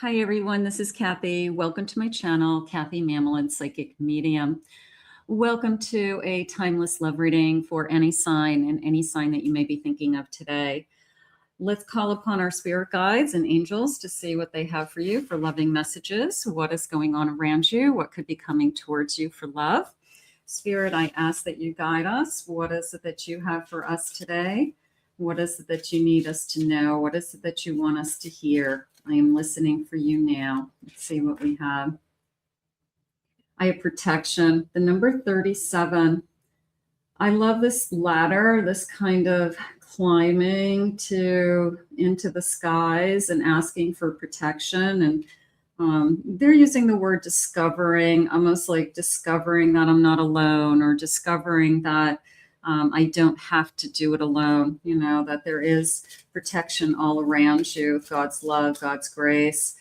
Hi everyone, this is Kathy. Welcome to my channel, Kathy Mamolen, Psychic Medium. Welcome to a timeless love reading for any sign and any sign that you may be thinking of today. Let's call upon our spirit guides and angels to see what they have for you for loving messages. What is going on around you? What could be coming towards you for love? Spirit, I ask that you guide us. What is it that you have for us today? What is it that you need us to know? What is it that you want us to hear? I am listening for you now. Let's see what we have. I have protection. The number 37. I love this ladder, this kind of climbing into the skies and asking for protection. And they're using the word discovering, almost like discovering that I'm not alone, or discovering that I don't have to do it alone, you know, that there is protection all around you, God's love, God's grace.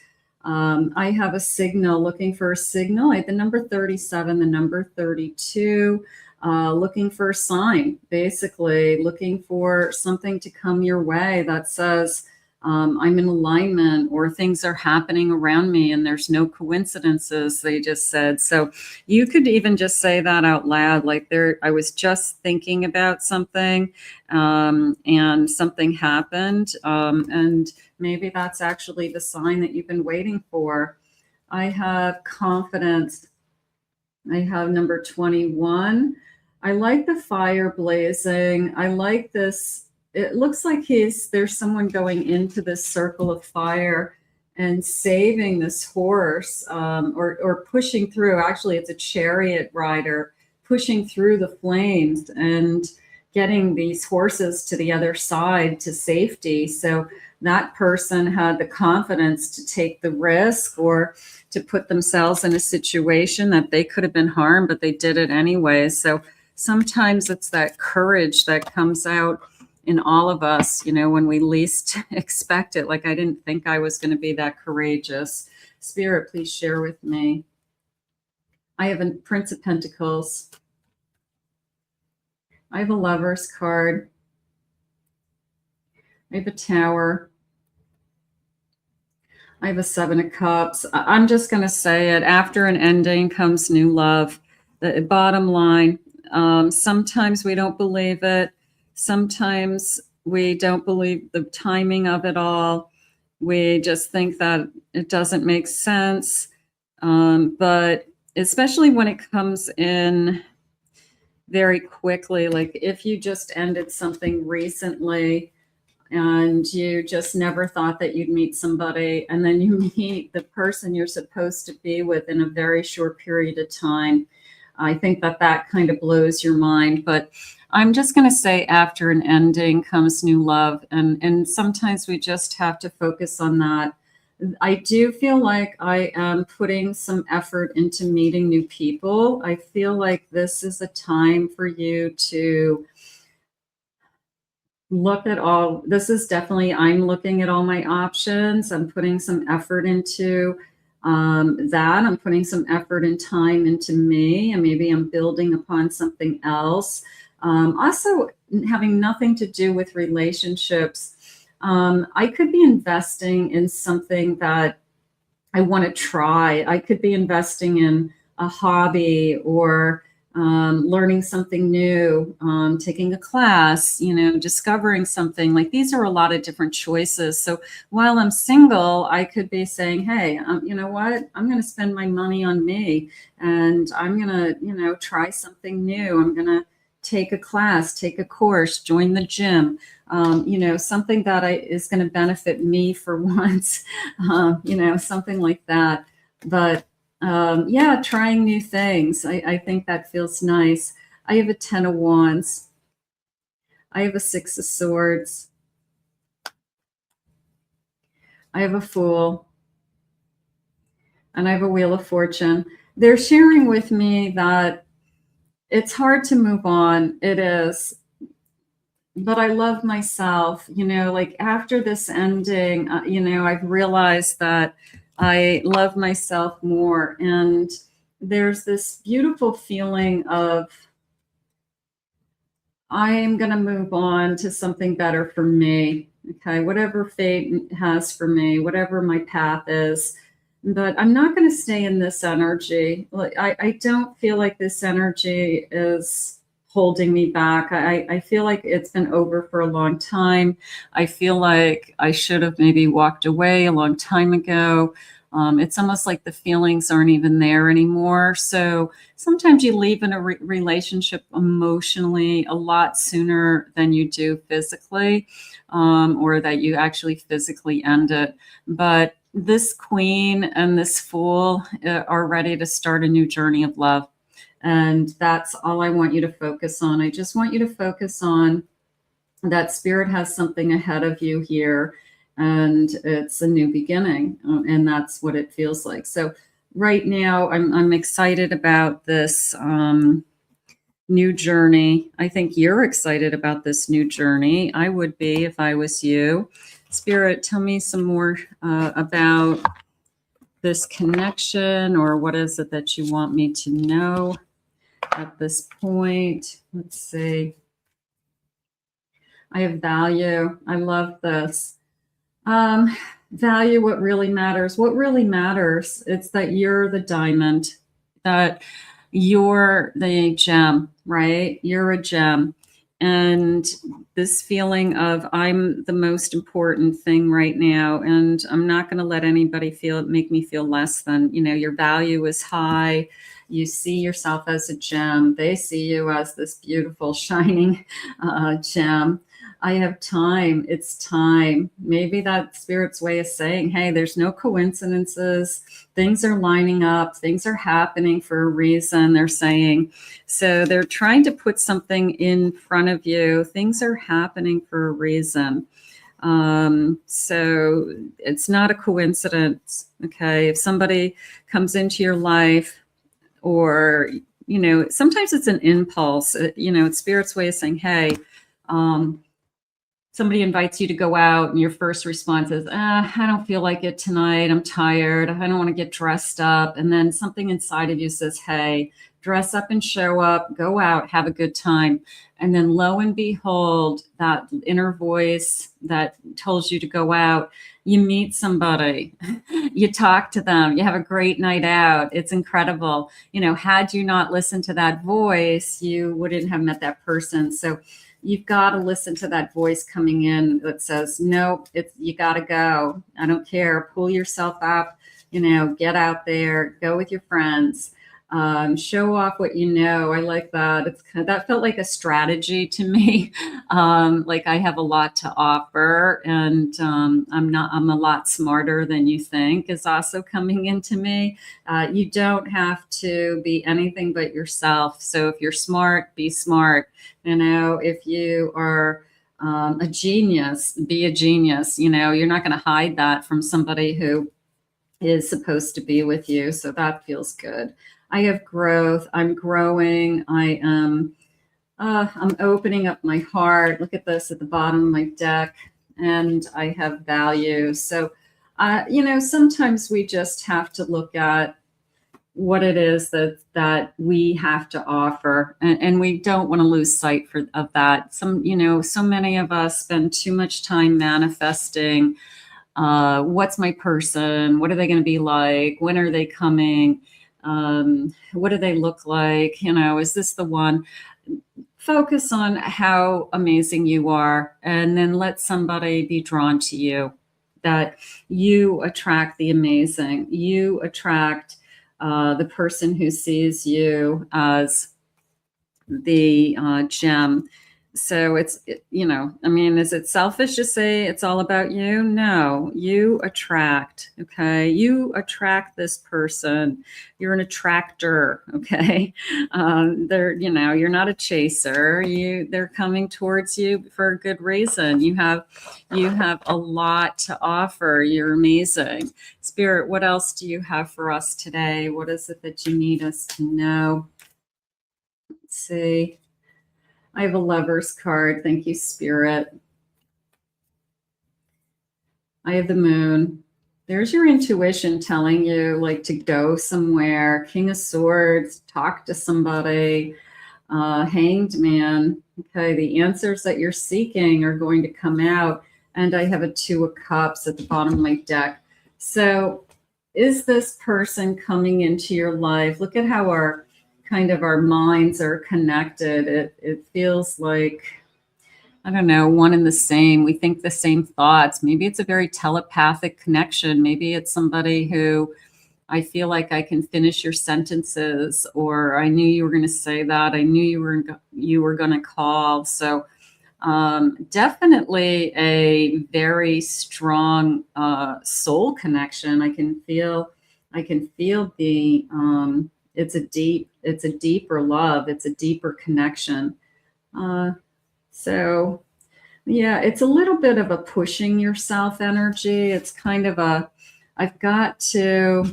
I have a signal, looking for a signal. I have the number 37, the number 32, looking for a sign, basically looking for something to come your way that says, I'm in alignment, or things are happening around me and there's no coincidences, they just said. So you could even just say that out loud, like I was just thinking about something and something happened. And maybe that's actually the sign that you've been waiting for. I have confidence. I have number 21. I like the fire blazing. I like this. It looks like there's someone going into this circle of fire and saving this horse, or pushing through. Actually, it's a chariot rider pushing through the flames and getting these horses to the other side to safety. So that person had the confidence to take the risk, or to put themselves in a situation that they could have been harmed, but they did it anyway. So sometimes it's that courage that comes out in all of us, you know, when we least expect it. Like, I didn't think I was going to be that courageous. Spirit, please share with me. I have a Prince of Pentacles. I have a Lover's card. I have a Tower. I have a Seven of Cups. I'm just going to say it. After an ending comes new love. The bottom line, sometimes we don't believe it. Sometimes we don't believe the timing of it all. We just think that it doesn't make sense. But especially when it comes in very quickly, like if you just ended something recently and you just never thought that you'd meet somebody, and then you meet the person you're supposed to be with in a very short period of time, I think that kind of blows your mind. But I'm just going to say, after an ending comes new love. And sometimes we just have to focus on that. I do feel like I am putting some effort into meeting new people. I feel like this is a time for you to look at all. This is definitely, I'm looking at all my options. I'm putting some effort into that. I'm putting some effort and time into me, and maybe I'm building upon something else. Also having nothing to do with relationships. I could be investing in something that I want to try. I could be investing in a hobby, or learning something new, taking a class, you know, discovering something. Like, these are a lot of different choices. So while I'm single, I could be saying, hey, you know what, I'm going to spend my money on me, and I'm going to, you know, try something new. I'm going to take a class, take a course, join the gym, you know, something that is going to benefit me for once, you know, something like that. But yeah, trying new things. I think that feels nice. I have a 10 of Wands. I have a 6 of Swords. I have a Fool. And I have a Wheel of Fortune. They're sharing with me that it's hard to move on. It is. But I love myself, you know, like after this ending, you know, I've realized that I love myself more. And there's this beautiful feeling of, I am going to move on to something better for me. Okay, whatever fate has for me, whatever my path is. But I'm not going to stay in this energy. Like I don't feel like this energy is holding me back. I feel like it's been over for a long time. I feel like I should have maybe walked away a long time ago. It's almost like the feelings aren't even there anymore. So sometimes you leave in a relationship emotionally a lot sooner than you do physically, or that you actually physically end it. But this queen and this fool are ready to start a new journey of love. And that's all I want you to focus on. I just want you to focus on that spirit has something ahead of you here, and it's a new beginning. And that's what it feels like. So right now, I'm excited about this new journey. I think you're excited about this new journey. I would be if I was you. Spirit, tell me some more about this connection, or what is it that you want me to know at this point? Let's see. I have value. I love this. Value what really matters. What really matters, it's that you're the diamond, that you're the gem, right? You're a gem. And this feeling of I'm the most important thing right now, and I'm not going to let anybody make me feel less than, your value is high. You see yourself as a gem. They see you as this beautiful, shining gem. I have time. It's time. Maybe that spirit's way of saying, hey, there's no coincidences. Things are lining up. Things are happening for a reason, they're saying. So they're trying to put something in front of you. Things are happening for a reason. So it's not a coincidence. Okay. If somebody comes into your life, or, sometimes it's an impulse, it's spirit's way of saying, hey, somebody invites you to go out and your first response is, I don't feel like it tonight. I'm tired. I don't want to get dressed up. And then something inside of you says, hey, dress up and show up, go out, have a good time. And then lo and behold, that inner voice that tells you to go out, you meet somebody, you talk to them, you have a great night out. It's incredible. Had you not listened to that voice, you wouldn't have met that person. So you've got to listen to that voice coming in that says, nope, you got to go. I don't care. Pull yourself up, get out there, go with your friends, show off what you know. I like that. That felt like a strategy to me. Like I have a lot to offer, and I'm a lot smarter than you think is also coming into me. You don't have to be anything but yourself. So if you're smart, be smart. If you are a genius, be a genius. You're not going to hide that from somebody who is supposed to be with you. So that feels good. I have growth. I'm growing. I'm opening up my heart. Look at this at the bottom of my deck. And I have value. So, sometimes we just have to look at what it is that we have to offer, and we don't want to lose sight of that. So many of us spend too much time manifesting. What's my person? What are they going to be like? When are they coming? What do they look like? Is this the one? Focus on how amazing you are, and then let somebody be drawn to you, that you attract the amazing. You attract the person who sees you as the gem. So is it selfish to say it's all about you? No, you attract, okay? You attract this person. You're an attractor, okay? You're not a chaser. They're coming towards you for a good reason. You have a lot to offer. You're amazing. Spirit, what else do you have for us today? What is it that you need us to know? Let's see. I have a Lover's card. Thank you, Spirit. I have the Moon. There's your intuition telling you to go somewhere. King of Swords, talk to somebody. Hanged Man. Okay, the answers that you're seeking are going to come out. and I have a Two of Cups at the bottom of my deck. So is this person coming into your life? Look at how our minds are connected. It feels like, I don't know, one and the same. We think the same thoughts. Maybe it's a very telepathic connection. Maybe it's somebody who I feel like I can finish your sentences, or I knew you were going to say that. I knew you were going to call. So definitely a very strong soul connection. I can feel the it's a deeper love. It's a deeper connection. So yeah, it's a little bit of a pushing yourself energy. It's kind of a, I've got to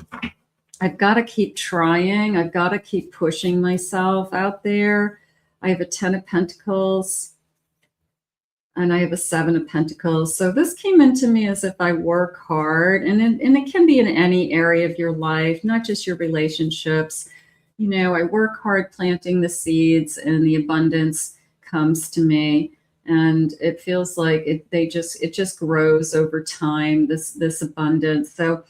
keep trying. I've got to keep pushing myself out there. I have a 10 of Pentacles and I have a 7 of Pentacles. So this came into me as if I work hard, and it can be in any area of your life, not just your relationships. You know, I work hard planting the seeds and the abundance comes to me. And it feels like it just grows over time, this abundance. So,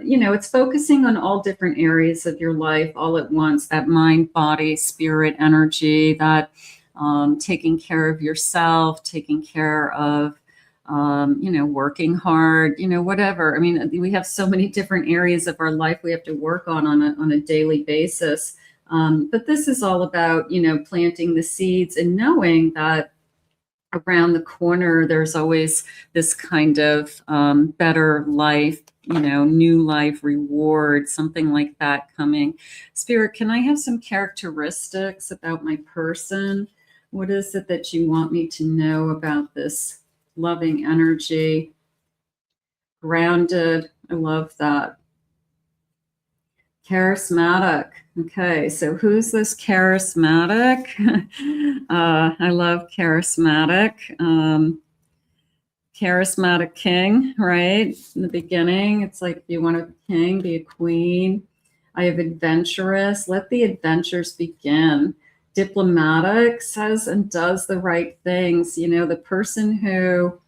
you know, it's focusing on all different areas of your life all at once, that mind, body, spirit, energy, that taking care of yourself, taking care of, you know, working hard, you know, whatever. I mean, we have so many different areas of our life we have to work on a daily basis. But this is all about, you know, planting the seeds and knowing that around the corner, there's always this kind of better life, you know, new life, reward, something like that coming. Spirit, can I have some characteristics about my person? What is it that you want me to know about this loving energy? Grounded. I love that. Charismatic. Okay, so who's this charismatic? I love charismatic. Charismatic king, right? In the beginning, it's like, if you want a king, be a queen. I have adventurous. Let the adventures begin. Diplomatic, says and does the right things. You know, the person who,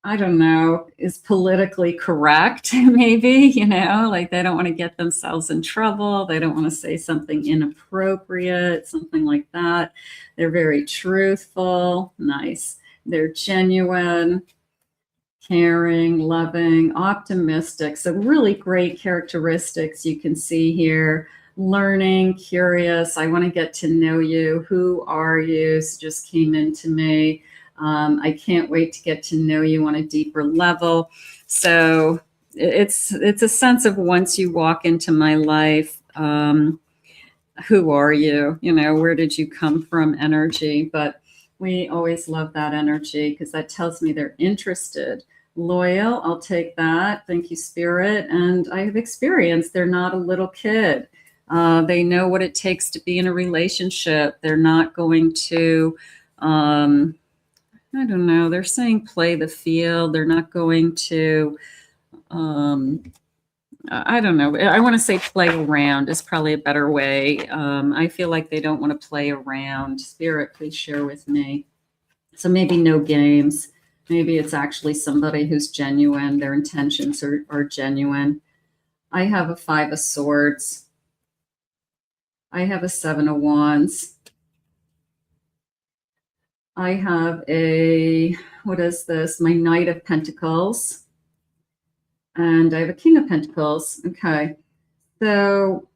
I don't know, is politically correct, maybe, you know, like they don't want to get themselves in trouble. They don't want to say something inappropriate, something like that. They're very truthful. Nice. They're genuine, caring, loving, optimistic. So really great characteristics you can see here. Learning, curious. I want to get to know you. Who are you? So just came into me. I can't wait to get to know you on a deeper level. So it's a sense of, once you walk into my life, who are you? You know, where did you come from energy? But we always love that energy because that tells me they're interested. Loyal, I'll take that. Thank you, Spirit. And I have experience. They're not a little kid. They know what it takes to be in a relationship. They're not going to... I don't know. They're saying play the field. They're not going to, I don't know. I want to say play around is probably a better way. I feel like they don't want to play around. Spirit, please share with me. So maybe no games. Maybe it's actually somebody who's genuine. Their intentions are genuine. I have a 5 of Swords. I have a 7 of Wands. I have a, what is this? My Knight of Pentacles. And I have a King of Pentacles. Okay. So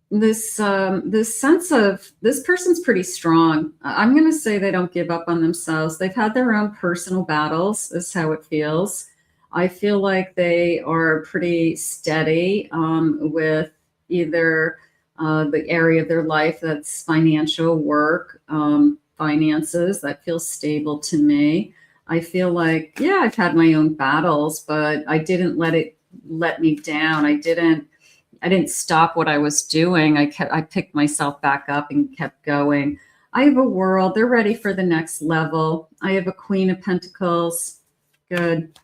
this sense of, this person's pretty strong. I'm going to say they don't give up on themselves. They've had their own personal battles, is how it feels. I feel like they are pretty steady with either the area of their life that's financial, work, finances. That feels stable to me. I feel like, yeah, I've had my own battles, but I didn't let it let me down. I didn't stop what I was doing. I picked myself back up and kept going. I have a World. They're ready for the next level. I have a Queen of Pentacles. Good.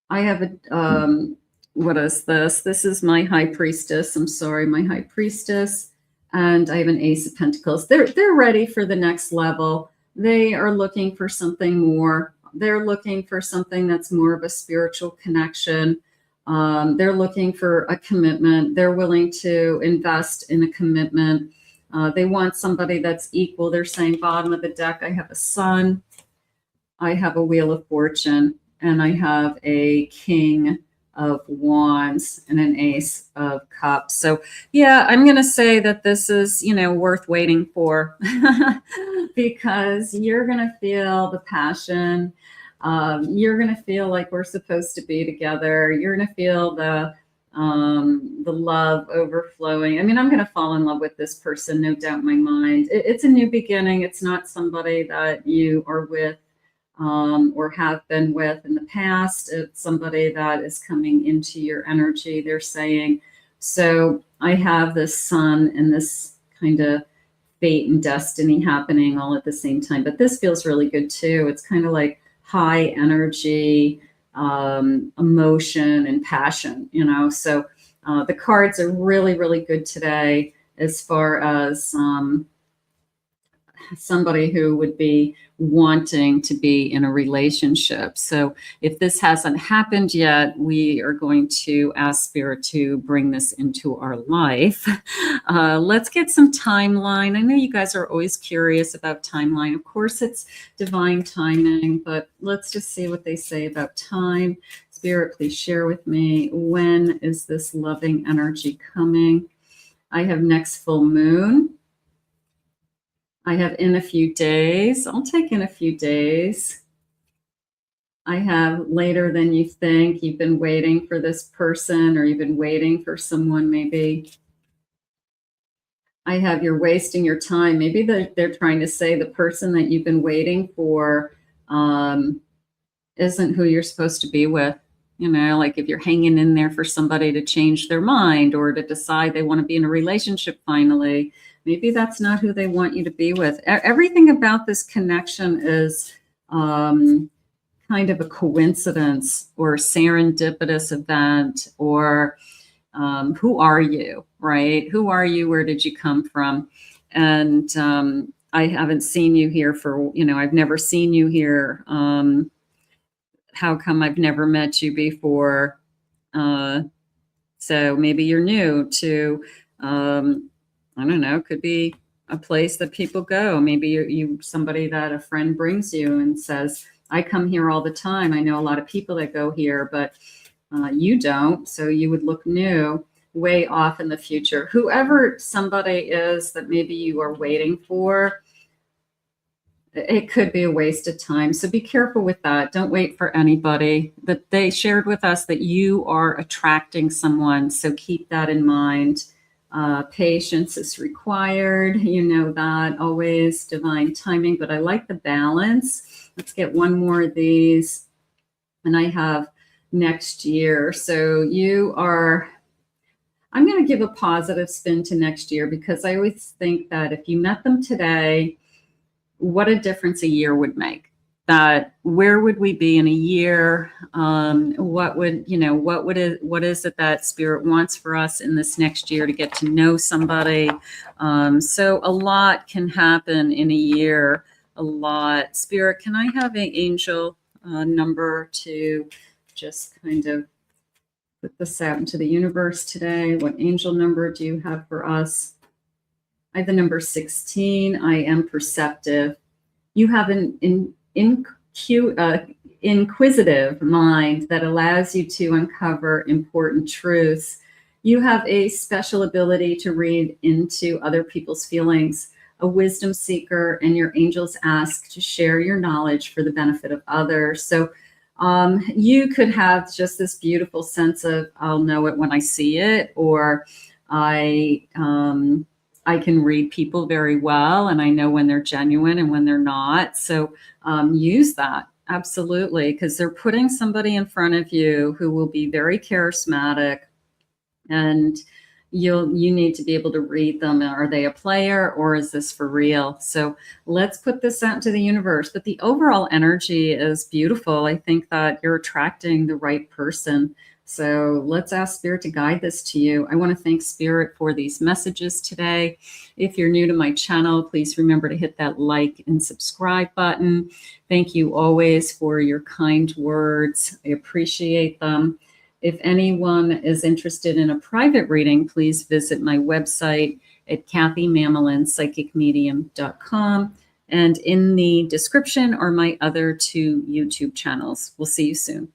I have a, what is this? This is my High Priestess. I'm sorry, my High Priestess. And I have an Ace of Pentacles. They're ready for the next level. They are looking for something more. They're looking for something that's more of a spiritual connection. They're looking for a commitment. They're willing to invest in a commitment. They want somebody that's equal. They're saying bottom of the deck, I have a sun, I have a wheel of fortune, and I have a king of wands and an ace of cups. So yeah, I'm going to say that this is, worth waiting for because you're going to feel the passion. You're going to feel like we're supposed to be together. You're going to feel the love overflowing. I mean, I'm going to fall in love with this person, no doubt in my mind. It's a new beginning. It's not somebody that you are with or have been with in the past. It's somebody that is coming into your energy, they're saying. So I have this sun and this kind of fate and destiny happening all at the same time. But this feels really good too. It's kind of like high energy, emotion and passion, So the cards are really, really good today as far as somebody who would be wanting to be in a relationship. So if this hasn't happened yet, we are going to ask Spirit to bring this into our life. Let's get some timeline. I know you guys are always curious about timeline. Of course, it's divine timing, but let's just see what they say about time. Spirit, please share with me, when is this loving energy coming? I have next full moon. I have in a few days. I'll take in a few days. I have later than you think. You've been waiting for this person, or you've been waiting for someone maybe. I have you're wasting your time. Maybe they're trying to say the person that you've been waiting for isn't who you're supposed to be with. Like if you're hanging in there for somebody to change their mind or to decide they want to be in a relationship finally, maybe that's not who they want you to be with. Everything about this connection is kind of a coincidence or a serendipitous event, or who are you, right? Who are you? Where did you come from? And I haven't seen you here for, I've never seen you here. How come I've never met you before? So maybe you're new to, I don't know, could be a place that people go. Maybe you somebody that a friend brings you and says, I come here all the time. I know a lot of people that go here, but you don't. So you would look new, way off in the future. Whoever somebody is that maybe you are waiting for, it could be a waste of time. So be careful with that. Don't wait for anybody. That they shared with us that you are attracting someone. So keep that in mind. Patience is required. You know that, always divine timing, but I like the balance. Let's get one more of these. And I have next year. So I'm going to give a positive spin to next year, because I always think that if you met them today, what a difference a year would make. That where would we be in a year? What is it that Spirit wants for us in this next year to get to know somebody? So a lot can happen in a year, a lot. Spirit, can I have an angel number to just kind of put this out into the universe today? What angel number do you have for us? I have the number 16. I am perceptive. You have an inquisitive mind that allows you to uncover important truths. You have a special ability to read into other people's feelings, a wisdom seeker, and your angels ask to share your knowledge for the benefit of others. So you could have just this beautiful sense of, I'll know it when I see it, or I can read people very well, and I know when they're genuine and when they're not. So use that. Absolutely. Because they're putting somebody in front of you who will be very charismatic, and you need to be able to read them. Are they a player, or is this for real? So let's put this out into the universe. But the overall energy is beautiful. I think that you're attracting the right person. So let's ask Spirit to guide this to you. I want to thank Spirit for these messages today. If you're new to my channel, please remember to hit that like and subscribe button. Thank you always for your kind words. I appreciate them. If anyone is interested in a private reading, please visit my website at kathymamolenpsychicmedium.com. And in the description are my other 2 YouTube channels. We'll see you soon.